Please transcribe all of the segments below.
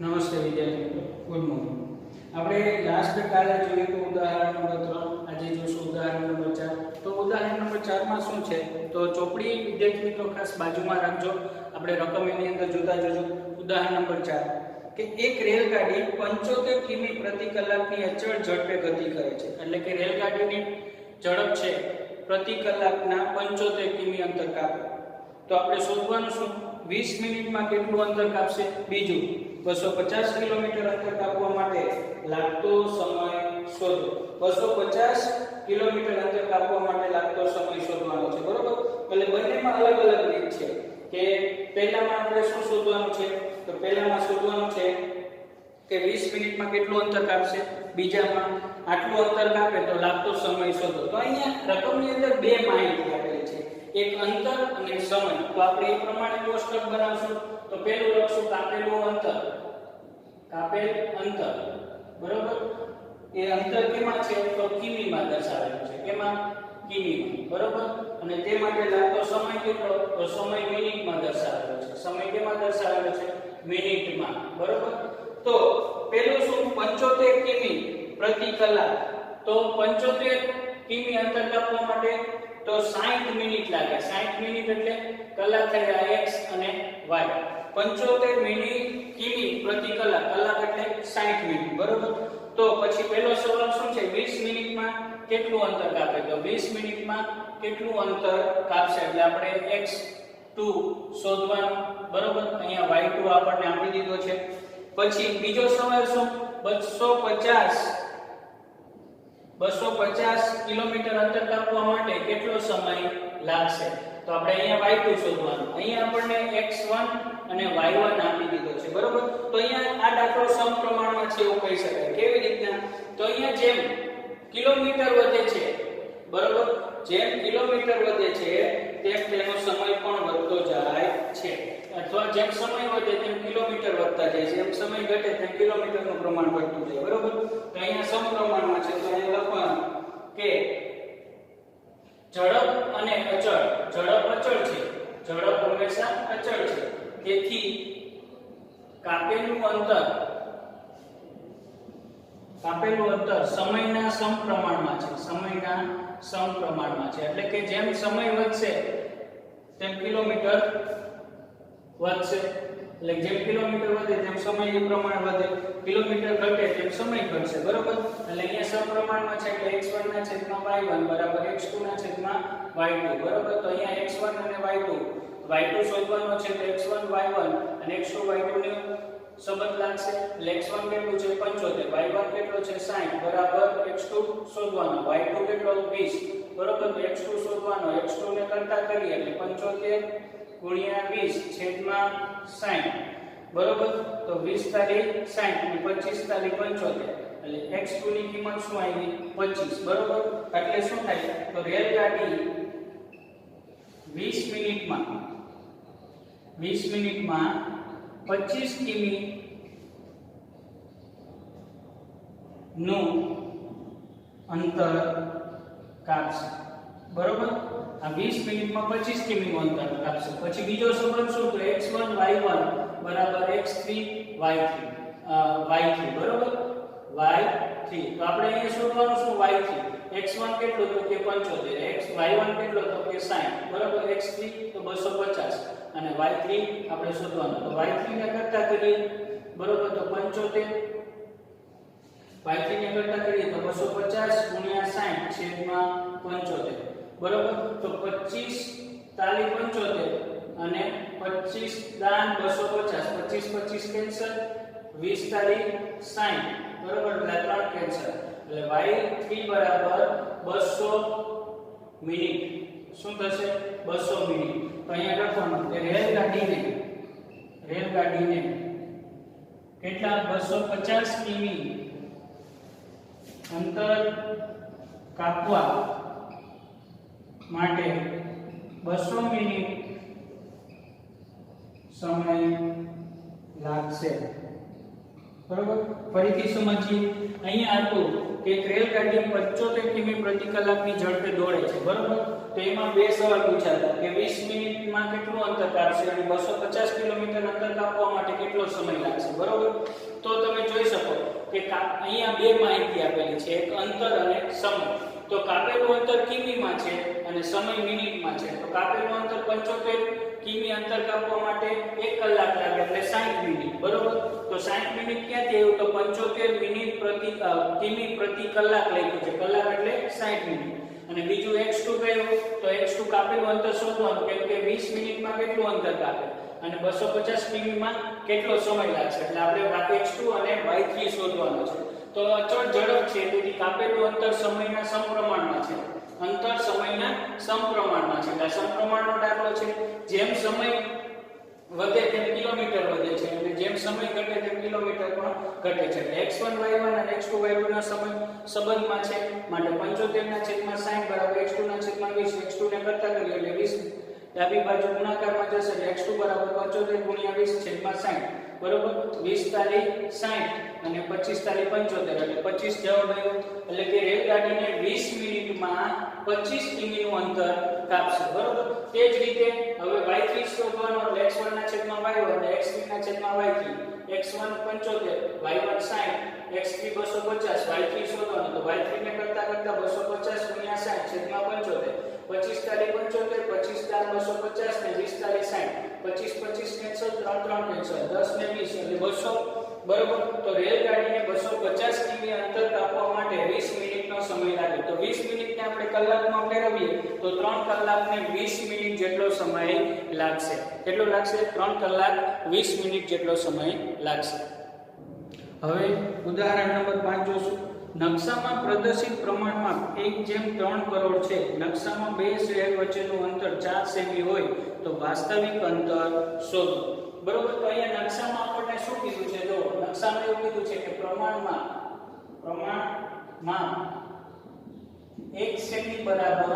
નમસ્તે વિદ્યાર્થી મિત્રો, ગુડ મોર્નિંગ. આપણે લાસ્ટ કાલે જોયું તો ઉદાહરણ નંબર 3, આજે જોશું ઉદાહરણ નંબર 4. તો ઉદાહરણ નંબર 4 માં શું છે? તો ચોપડી વિદ્યાર્થી મિત્રો ખાસ બાજુમાં રાખજો. આપણે રકમ એની અંદર જોતા જજો. ઉદાહરણ નંબર 4 કે એક રેલગાડી 75 કિમી પ્રતિ કલાકની અચળ ઝડપે ગતિ કરે છે. એટલે કે રેલગાડીની ઝડપ છે પ્રતિ કલાકના 75 કિમી અંતર કાપે. તો આપણે શોધવાનું શું? 20 મિનિટમાં કેટલું અંતર કાપશે? બીજું 250 કિલોમીટર અંતર કાપવા માટે લાગતો સમય શોધો. 250 કિલોમીટર અંતર કાપવા માટે લાગતો સમય શોધવાનો છે, બરોબર? એટલે બંનેમાં અલગ અલગ રીત છે કે પહેલામાં આપણે શું શોધવાનું છે? તો પહેલામાં શોધવાનું છે કે 20 મિનિટમાં કેટલું અંતર કાપશે, બીજામાં આટલું અંતર કાપે તો લાગતો સમય શોધો. તો અહીંયા રકમની અંદર બે માહિતી આપેલી છે, એક અંતર અને સમય. તો આપણે એ પ્રમાણે કોષ્ટક બનાવશું. તો પહેલું લખશું કાપેલું અંતર, કાપેલ અંતર, બરોબર? એ અંતર કેમાં છે? તો કિમીમાં દર્શાવેલું છે. કેમાં? કિમીમાં, બરોબર? અને તે માટે લાગતો સમય કેટલો? તો સમય મિનિટમાં દર્શાવેલો છે. સમય કેમાં દર્શાવેલો છે? મિનિટમાં, બરોબર? તો પહેલું શું? 75 કિમી પ્રતિ કલાક. તો 75 કિમી અંતર કાપવા માટે તો 60 મિનિટ લાગે. 60 મિનિટ એટલે કલાક થયા x અને y. 75 મિનિટ કિમી પ્રતિ કલાક, કલાક એટલે 60 મિનિટ, બરોબર? તો પછી પહેલો સવાલ શું છે? 20 મિનિટમાં કેટલું અંતર કાપે? તો 20 મિનિટમાં કેટલું અંતર કાપશે? એટલે આપણે x2 શોધવાનું, બરોબર? અહીંયા y2 આપણને આપી દીધો છે. પછી બીજો સવાલ શું? 250 કિલોમીટર અંતર કાપવા માટે કેટલો સમય લાગશે? તો આપણે અહીંયા y2 શોધવાનું. અહીંયા આપણને x1 અને y1 આપી દીધો છે, બરોબર? તો અહીંયા આ દાખલો સમપ્રમાણમાં છે એવું કહી શકાય. કેવી રીતના? તો અહીંયા જેમ કિલોમીટર વધે છે, બરોબર? જેમ કિલોમીટર વધે છે તેમ તેનો સમય પણ વધતો જાય છે. અથવા જેમ સમય વધે તેમ કિલોમીટર વધતા જાય છે. જેમ સમય ઘટે તેમ કિલોમીટરનું પ્રમાણ વધતું જાય, બરોબર? તો અહીંયા સમપ્રમાણમાં છે. તો અહીંયા લખવાનું કે ઝડપ અને અચળ. ઝડપ અચળ છે, ઝડપ હંમેશા અચળ છે. તેથી કાપેલું અંતર સમયના સમપ્રમાણમાં છે. સમયના સમપ્રમાણમાં છે. એટલે કે જેમ સમય વધશે તેમ કિલોમીટર વધશે. એટલે જેમ કિલોમીટર વધે તેમ સમય એ પ્રમાણે વધે. કિલોમીટર ઘટે તેમ સમય ઘટશે, બરોબર? એટલે અહીંયા સમપ્રમાણમાં છે એટલે x1 ના છેદમાં y1 બરાબર x2 ના છેદમાં y2, બરોબર? તો અહીંયા x1 અને y2 શોધવાનો છે. તો x1 y1 અને x2 y2 ને સંબંધ લાગશે. એટલે x1 કેટલું છે? 75, y1 કેટલો છે? 60 બરાબર x2 શોધવાનો, y2 કેટલો? 20, બરોબર? તો x2 શોધવાનો, x2 ને કરતા કરીએ એટલે 75 ગુણ્યા 20 છેદમાં 60, બરોબર? તો 20 તારી 60 અને 25 તારી 75. એટલે x2 ની કિંમત શું આવી? 25, બરોબર? એટલે શું થાય? તો રેલગાડી 20 મિનિટમાં 25 કિમી નું અંતર કાપશે, બરોબર? આ 20 મિનિટમાં 25 કિમી નું અંતર કાપશે. પછી બીજો સંબંધ શું? તો x1 y1 બરાબર x3 y3, બરોબર? y3. તો આપણે અહીંયા શોધવાનું શું? y3. x1 કેટલો? તો કે 75, y1 કેટલો? તો કે 60, બરોબર? x3 તો 250 અને y3 આપણે શોધવાનું. તો y3 ને કરતા કરીએ, બરોબર? તો 75 y3 ને કરતા કરીએ તો 250 ગુણ્યા 60 છેદમાં 75, બરોબર? તો 25 તાલી 75 અને 25 દાન 250, 25 કેન્સલ, 20 તાલી 60, બરોબર? એટલે 3 કેન્સલ. એટલે y3 બરાબર 200 મિનિટ. શું થશે? 200 મિનિટ. તો અહીંયા લખવાનું કે રેલગાડીને કેટલા? 250 કિમી અંતર કાપવા માટે 200 મિનિટ સમય લાગશે, બરોબર? ફરીથી સમજીએ. અહીંયા હતું કે એક રેલગાડી 75 કિમી પ્રતિ કલાકની ઝડપે દોડે છે, બરોબર? તો એમાં બે સવાલ પૂછ્યા હતા કે 20 મિનિટમાં કેટલું અંતર કાપશે અને 250 કિલોમીટર અંતર કાપવા માટે કેટલું કેટલો સમય લાગશે, બરોબર? તો તમે જોઈ શકો કે અહીંયા બે માહિતી આપેલી છે, એક અંતર અને સમય. તો કાપેલું અંતર કિમીમાં છે અને સમય મિનિટમાં છે. તો કાપેલું અંતર 75 કિમી અંતર કાપવા માટે 1 કલાક લાગે એટલે 60 મિનિટ, બરોબર? તો 60 મિનિટ ક્યાંથી આવ્યું? તો 75 મિનિટ પ્રતિ કિમી પ્રતિ કલાક લખ્યું છે. કલાક એટલે 60 મિનિટ. અને બીજું x2 કયું? તો x2 કાપેલું અંતર શોધવાનું, કેમ કે 20 મિનિટમાં કેટલું અંતર કાપે અને 250 કિમીમાં કેટલો સમય લાગશે, એટલે આપણે x2 અને y3 શોધવાનું છે. તો અચળ ઝડપ છે, તેથી કાપેલું અંતર સમયના સમપ્રમાણમાં છે. અંતર સમયના સમપ્રમાણમાં છે. એટલે સમપ્રમાણનો દાખલો છે. જેમ સમય વધે તેમ કિલોમીટર વધે છે અને જેમ સમય ઘટે તેમ કિલોમીટર પણ ઘટે છે. x1 y1 અને x2 y2 ના સંબંધમાં છે. માટે 75/60 x2 ના છેદમાં 20. x2 ને કરતા કરીએ એટલે 20 ડાબી બાજુ ગુણાકારમાં જશે એટલે x2 75 × 20 છેદમાં 60, બરોબર? 20 તાલી 60 અને 25 તાલી 75 એટલે 25 જવાબ આવ્યો. એટલે કે રેલગાડીને 20 મિનિટમાં 25 કિમી નું અંતર કાપશે, બરોબર? તે જ રીતે હવે y3 શોધવાનો એટલે x1 ના છેદમાં y1 અને x3 ના છેદમાં y3. x1 75 y1 60 x3 250 y3 શોધવાનો. તો y3 ને કરતા 250 × 60 છેદમાં 75. 25 તાલી 75 25 તાલ 250 ને 20 તાલી 60. 25 કેન્સલ, 3 કેન્સલ, 10 ને 20 એટલે 200, બરોબર? તો રેલગાડીને 250 કિમી અંતર કાપવા માટે 20 મિનિટનો સમય લાગે. તો 20 મિનિટને આપણે કલાકમાં ફેરવીએ તો 3 કલાકને 20 મિનિટ જેટલો સમય લાગશે. કેટલો લાગશે? 3 કલાક 20 મિનિટ જેટલો સમય લાગશે. હવે ઉદાહરણ નંબર 5 જોશું. નકશામાં પ્રદર્શિત પ્રમાણમાં 1/3 કરોડ છે. નકશામાં બે શહેર વચ્ચેનું અંતર 4 સેમી હોય તો વાસ્તવિક અંતર શોધો, બરોબર? તો અહીંયા નકશામાં આપણને શું કીધું છે? જો નકશામાં એવું કીધું છે કે પ્રમાણમાં 1 સેમી બરાબર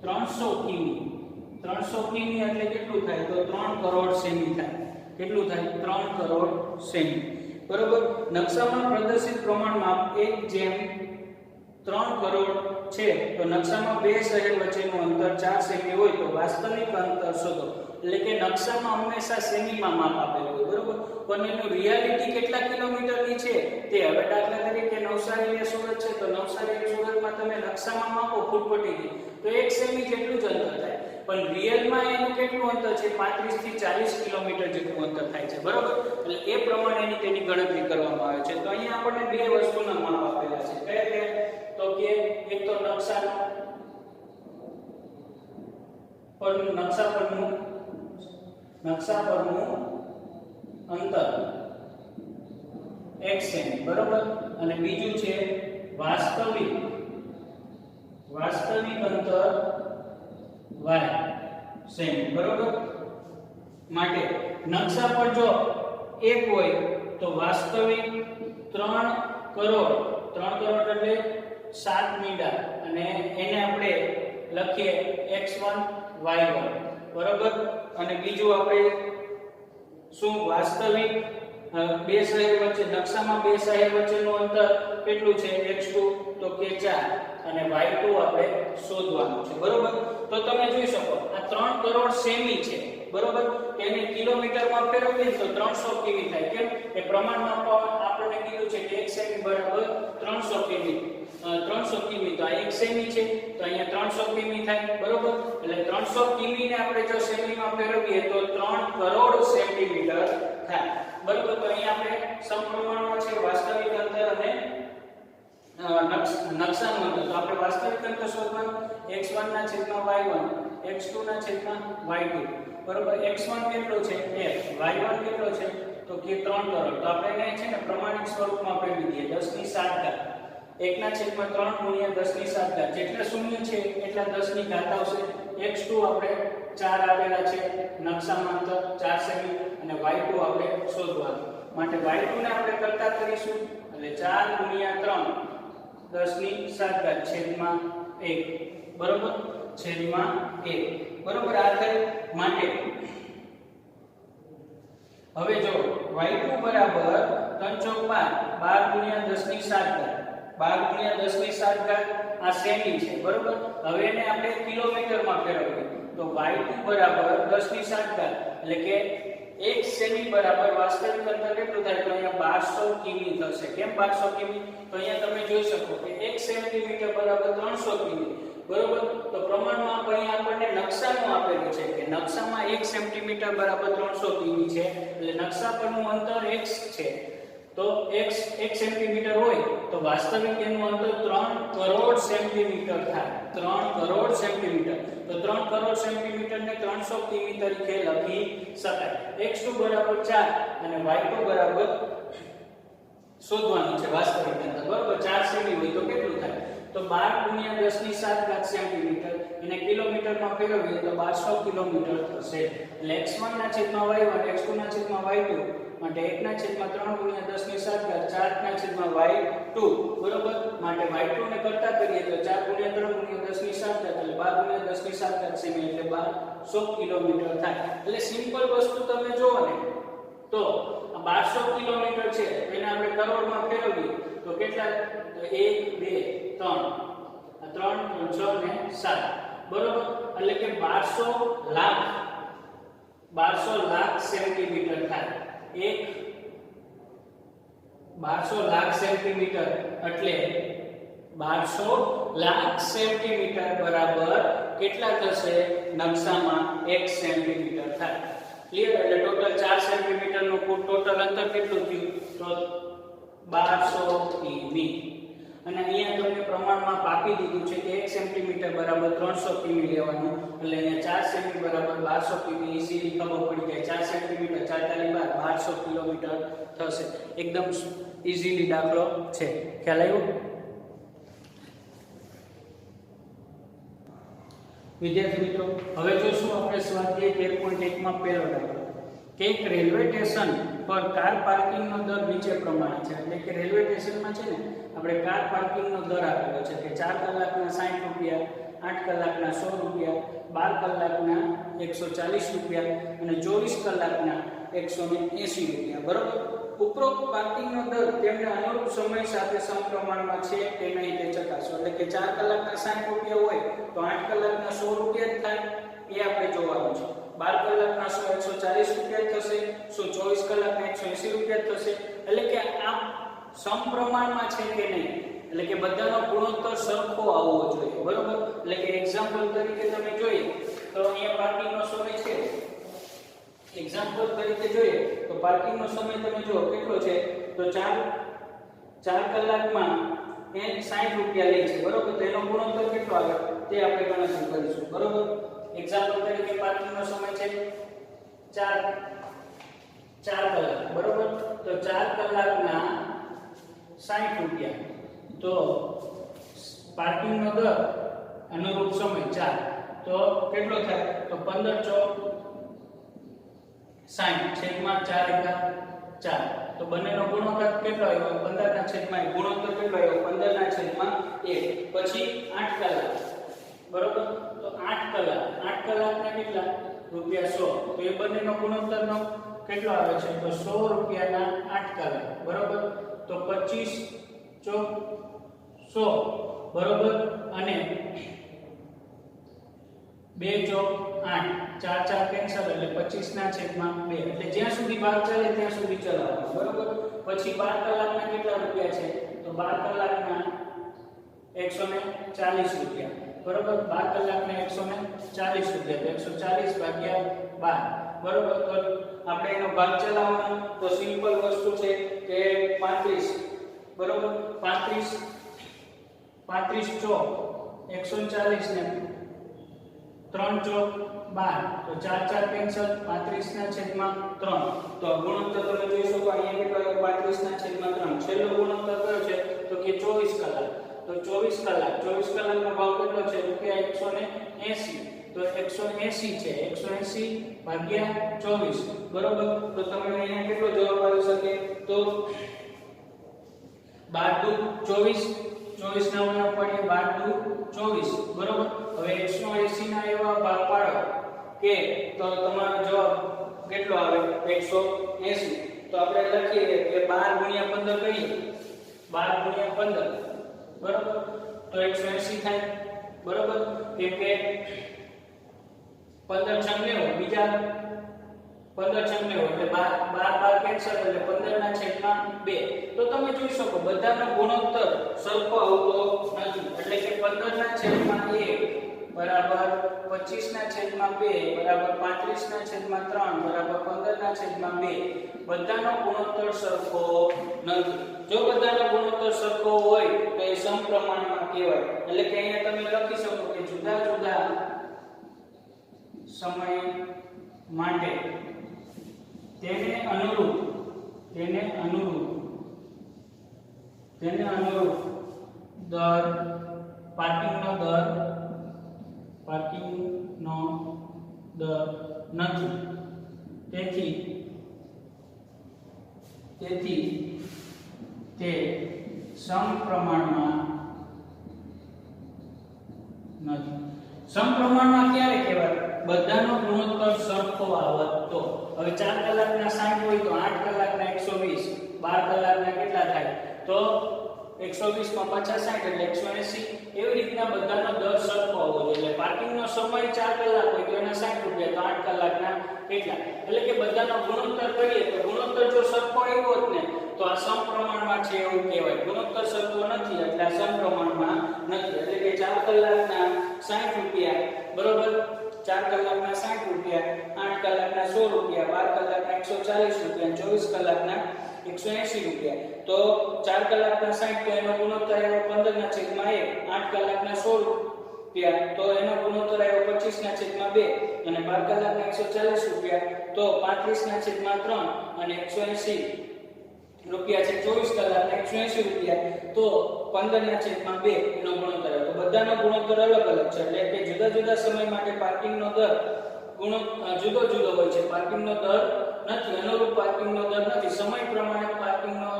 300 કિમી. 300 કિમી એટલે કેટલું થાય? તો 3 કરોડ સેમી થાય. કેટલું થાય? 3 કરોડ સેમી, બરોબર? નકશામાં પ્રદર્શિત પ્રમાણમાં 1/3 કરોડ છે. તો નકશામાં બે શહેર વચ્ચેનું અંતર 4 સેમી હોય તો વાસ્તવિક અંતર શોધો. એટલે કે નકશામાં હંમેશા સેમીમાં માપ આપેલું હોય, બરોબર? પણ એનું રિયાલિટી કેટલા કિલોમીટરની છે તે હવે દાખલા તરીકે નવસારી ને સુરત છે. તો નવસારી અને સુરતમાં તમે નકશામાં માપો ફૂટપટ્ટીથી તો 1 સેમી જેટલું જ અંતર થાય, પણ રિયલમાં એનું કેટલું અંતર છે? 35 થી 40 કિલોમીટર જેટલું અંતર થાય છે, બરોબર? એટલે એ પ્રમાણે તેની ગણતરી કરવામાં આવે છે. તો અહીંયા આપણને બે વસ્તુના માપ આપેલા છે. કયા કયા? તો કે એક તો નકશા પરનું અંતર 1 સેમી, બરોબર? અને બીજું છે વાસ્તવિક અંતર y સેમી, બરોબર? માટે નકશા પર જો 1 હોય તો વાસ્તવિક 3 કરોડ એટલે 7 મીંડા અને એને આપણે લખીએ x1 y1, બરોબર? અને બીજું આપણે શું વાસ્તવિક બે શહેર વચ્ચે નકશામાં બે શહેર વચ્ચેનું અંતર કેટલું છે? x2 તો કે 4 અને y2 આપણે શોધવાનું છે, બરોબર? તો તમે જોઈ શકો આ 3 કરોડ સેમી છે, બરોબર? તેને કિલોમીટરમાં ફેરવીએ તો 300 કિમી થાય. કેમ? એ પ્રમાણમાં આપણને કીધું છે કે 1 સેમી બરાબર 300 કિમી. 300 કિમી તો આ 1 સેમી છે તો અહીંયા 300 કિમી થાય, બરોબર? એટલે 300 કિમી ને આપણે જો સેમીમાં ફેરવીએ તો 3 કરોડ સેન્ટીમીટર થાય, બરોબર? તો અહીંયા આપણે સમપ્રમાણમાં છે વાસ્તવિક અંતર અને નકશાનું અંતર. તો આપણે વાસ્તવિક અંતર શોધવાનું x1 ના છેદમાં y1, x2 ના છેદમાં y2, બરોબર? x1 કેટલો છે? 1. y1 કેટલો છે? તો કે 3 કરોડ. તો આપણે એને છે ને પ્રમાણિત સ્વરૂપમાં ફેરવી દઈએ 10⁵. 1/3 × 10⁵. જેટલા શૂન્ય છે એટલા 10⁻⁴ આવશે. x2 આપણે 4 આપેલા છે નકશામાં અંતર 4 સેમી અને y2 આપણે શોધવાનું. માટે y2 ને આપણે કરતા કરીશું એટલે 4 × 3 10⁵ છેદમાં 1, બરોબર? છેદમાં 1, બરોબર? આ થઈ. માટે હવે જો y2 બરાબર 3 × 12 × 10⁵ આ સેમી છે, બરોબર? હવે એને આપણે કિલોમીટરમાં ફેરવીએ તો y2 બરાબર 10⁵ એટલે કે 1 સેમી બરાબર વાસ્તવિક અંતર કેટલું થાય? તો અહીંયા 1200 કિમી થશે. કેમ 1200 કિમી? તો અહીંયા તમે જોઈ શકો કે 1 સેન્ટીમીટર બરાબર 300 કિમી. બરોબર? તો પ્રમાણમાં અહીંયા આપણને નકશામાં આપેલું છે કે નકશામાં 1 સેન્ટીમીટર બરાબર 300 કિમી છે. એટલે નકશા પરનું અંતર x છે. તો x 1 સેન્ટીમીટર હોય તો વાસ્તવિક એનું અંતર 3 કરોડ સેન્ટીમીટર થાય. 3 કરોડ સેન્ટીમીટર. તો 3 કરોડ સેન્ટીમીટર ને 300 કિમી તરીકે લખી શકાય. x2 બરાબર 4 અને y2 બરાબર શોધવાનું છે વાસ્તવિક અંતર. બરાબર? 4 સેમી હોય તો કેટલું થાય? તો 12 × 10⁷ સેન્ટીમીટર. એને કિલોમીટરમાં ફેરવીએ તો 1200 કિલોમીટર થશે. એટલે x1 ના છેદમાં y1 x2 ના છેદમાં y2 માટે 1 ના છેદમાં 3 × 10⁷ 4 ના છેદમાં y2. બરોબર? માટે y2 ને કરતા કરીએ તો 4 × 3 × 10⁷ એટલે 12 × 10⁷ સેમી એટલે 1200 કિલોમીટર થાય. એટલે સિમ્પલ વસ્તુ તમે જોવો ને તો આ 1200 કિલોમીટર છે એને આપણે કરોડમાં ફેરવીએ તો કેટલા? તો 1 2 3 આ 3 6 ને 7. બરોબર? એટલે કે 1200 લાખ સેન્ટીમીટર થાય. 1200 લાખ સેન્ટીમીટર એટલે 1200 લાખ સેન્ટીમીટર બરાબર કેટલા થશે? નકશામાં 1 સેન્ટીમીટર થાય. ક્લિયર? એટલે ટોટલ 4 સેન્ટીમીટર નું કુલ ટોટલ અંતર કેટલું થયું? તો 1200 કિમી. અને અહીંયા તમને પ્રમાણમાં આપી દીધું છે કે 1 સેન્ટીમીટર બરાબર 300 કિમી લેવાનું. એટલે અહીંયા 4 સેમી બરાબર 1200 કિમી ઈઝીલી ખબર પડી જાય. 4 સેન્ટીમીટર 4 × 12 કિલોમીટર થશે. એકદમ ઈઝીલી દાખલો છે. ખ્યાલ આવ્યો? વિદ્યાર્થી મિત્રો, હવે જોશું આપણે સ્વાધ્યાય 13.1 માં પહેલો દાખલો કે એક રેલવે સ્ટેશન પર કાર પાર્કિંગનો દર નીચે પ્રમાણે છે. એટલે કે રેલવે સ્ટેશનમાં છે ને આપણે કાર પાર્કિંગનો દર આપેલો છે કે 4 કલાકના 60 રૂપિયા, 8 કલાકના 100 રૂપિયા, 12 કલાકના 140 રૂપિયા અને 24 કલાકના 180 રૂપિયા. બરોબર? ઉપરોક્ત પાર્કિંગનો દર તેમને અનુરૂપ સમય સાથે સમપ્રમાણમાં છે કે નહીં તે ચકાસો. એટલે કે 4 કલાકના 60 રૂપિયા હોય તો 8 કલાકના 100 રૂપિયા જ થાય. એ આપણે જોવાનું છે. 12 કલાકના 140 રૂપિયા થશે. 24 કલાકના 180 રૂપિયા થશે. એટલે કે આ સમપ્રમાણમાં છે કે નહીં. એટલે કે બધાનો ગુણોત્તર સરખો આવવો જોઈએ. બરોબર? એટલે કે એક્ઝામ્પલ તરીકે તમે જોઈએ તો અહીંયા પાર્કિંગનો સમય છે. એક્ઝામ્પલ તરીકે જોઈએ તો પાર્કિંગનો સમય તમે જુઓ કેટલો છે? તો 4 કલાકમાં 60 રૂપિયા લે છે. બરોબર? તો એનો ગુણોત્તર કેટલો આવે તે આપણે ગણતરી કરીશું. બરોબર? એક્ઝામ્પલ તરીકે પાર્કિંગનો સમય છે 4 કલાક. બરોબર? તો 4 કલાકના 60 રૂપિયા. તો પાર્કિંગનો દર અનુરૂપ સમય 4 તો કેટલો થાય? તો 15 ચોક 60 છેદમાં 4 × 4. તો બંનેનો ગુણોત્તર કેટલો આવ્યો? 15 ના છેદમાં ગુણોત્તર કેટલો આવ્યો? 15 ના છેદમાં 1. પછી 8 કલાક. બરોબર? તો 8 કલાકના કેટલા રૂપિયા? 100. તો એ બંનેનો ગુણોત્તરનો કેટલો આવે છે? તો 100 રૂપિયાના 8 કલાક. બરોબર? તો 25 ચોક 100. બરોબર? અને 2 ચોક 8 4 4 કેન્સલ એટલે 25 ના છેદમાં 2. એટલે જ્યાં સુધી ભાગ ચાલે ત્યાં સુધી ચલાવવાનું. બરોબર? પછી 12 કલાકના કેટલા રૂપિયા છે? તો 12 કલાકના 140 રૂપિયા. બરોબર? 12 કલાકના 140 રૂપિયા. 140 ભાગ્યા 12. બરોબર? તો આપણે એનો ભાગ ચલાવવાનો તો સિમ્પલ વસ્તુ છે કે 35. બરોબર? 35 ચોક 140 ને 3 ચોક 12. તો 4 4 કેન્સલ 35 ના છેદમાં 3. તો ગુણોત્તર તમે જોઈ શકો અહીંયા કેટલો આવ્યો? 35 ના છેદમાં 3. છેલ્લો ગુણોત્તર કયો છે? તો કે 24 કલાક. તો 24 કલાકનો ભાવ કેટલો છે? તો કે 180. તો 180 છે. 180 ભાગ્યા 24. બરોબર? તો તમે અહીંયા કેટલો જવાબ આવી શકે? તો 12 દુ 24. 24 ના ઉના પડીએ 12 દુ 24. બરોબર? હવે 180 ના એવા ભાગ પાડો કે તો તમારો જવાબ કેટલો આવે? 180. તો આપણે લખીએ કે 12 × 15 કરીએ. 12 × 15. બરોબર? તો 180 થાય. બરોબર? કેમ કે 15 છંગ લેવો બીજા 15 છેદ 2 એટલે 12 કેન્સલ એટલે 15/2. તો તમે જોઈ શકો બધાનો ગુણોત્તર સરખો આવતો નથી, એટલે કે 15/1 બરાબર 25/2 બરાબર 35/3 બરાબર 15/2. બધાનો ગુણોત્તર સરખો નથી. જો બધાનો ગુણોત્તર સરખો હોય તો એ સમપ્રમાણમાં કહેવાય. એટલે કે અહીંયા તમે લખી શકો કે જુદા જુદા સમય માટે તેને અનુરૂપ દર પાર્કિંગનો દર નથી. તેથી તે સમપ્રમાણમાં નથી. સમપ્રમાણમાં ક્યારે કહેવાય? બધાનો ગુણોત્તર સરખો આવત તો. હવે 4 કલાકના 60 હોય તો 8 કલાકના 120, 12 કલાકના કેટલા થાય? તો 120 માં 50 60 એટલે 180. એવી રીતના બધાનો દર સરખો આવવો જોઈએ. એટલે પાર્કિંગનો સમય 4 કલાક હોય તો એના 60 રૂપિયા, તો 8 કલાકના કેટલા? એટલે કે બધાનો ગુણોત્તર કરીએ તો ગુણોત્તર જો સરખો આવ્યો હોત ને તો આ સમપ્રમાણમાં છે એવું કહેવાય. ગુણોત્તર સરખો નથી એટલે આ સમપ્રમાણમાં નથી. એટલે કે 4 કલાકના 60 રૂપિયા બરોબર, 4 કલાકના 60 રૂપિયા, 8 કલાકના 100 રૂપિયા, 12 કલાકના 140 રૂપિયા, 24 કલાકના 180 રૂપિયા. તો 4 કલાકના 60 તો એનો ગુણોત્તર આવ્યો 15/1, 8 કલાકના 100 રૂપિયા તો એનો ગુણોત્તર આવ્યો 25/2, અને 12 કલાકના 140 રૂપિયા તો 35/3, અને 180 રૂપિયા છે 24 કલાકના 180 રૂપિયા તો 15/2 એનો ગુણોત્તર આવે. તો બધાનો ગુણોત્તર અલગ અલગ છે. એટલે કે જુદા જુદા સમય માટે પાર્કિંગનો દર જુદો જુદો હોય છે. પાર્કિંગનો દર નથી, અનુરૂપ પાર્કિંગનો દર નથી, સમય પ્રમાણે પાર્કિંગનો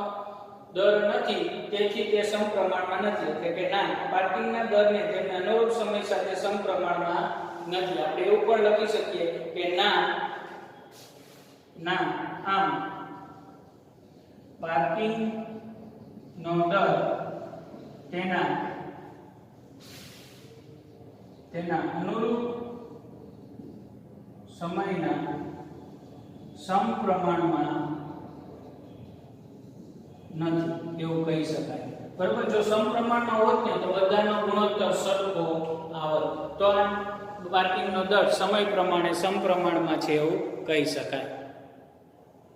દર નથી, તેથી તે સમપ્રમાણમાં નથી. એટલે કે ના, પાર્કિંગના દરને તેના અનુરૂપ સમય સાથે સમપ્રમાણમાં નથી. આપણે એવું પણ લખી શકીએ કે ના આમ પાર્કિંગ નો દર તેના અનુરૂપ સમયના સમપ્રમાણમાં નથી એવું કહી શકાય. બરાબર, જો સમપ્રમાણમાં હોત ને તો બધાનો ગુણોત્તર સરખો આવત, તો પાર્કિંગનો દર સમય પ્રમાણે સમપ્રમાણમાં છે એવું કહી શકાય.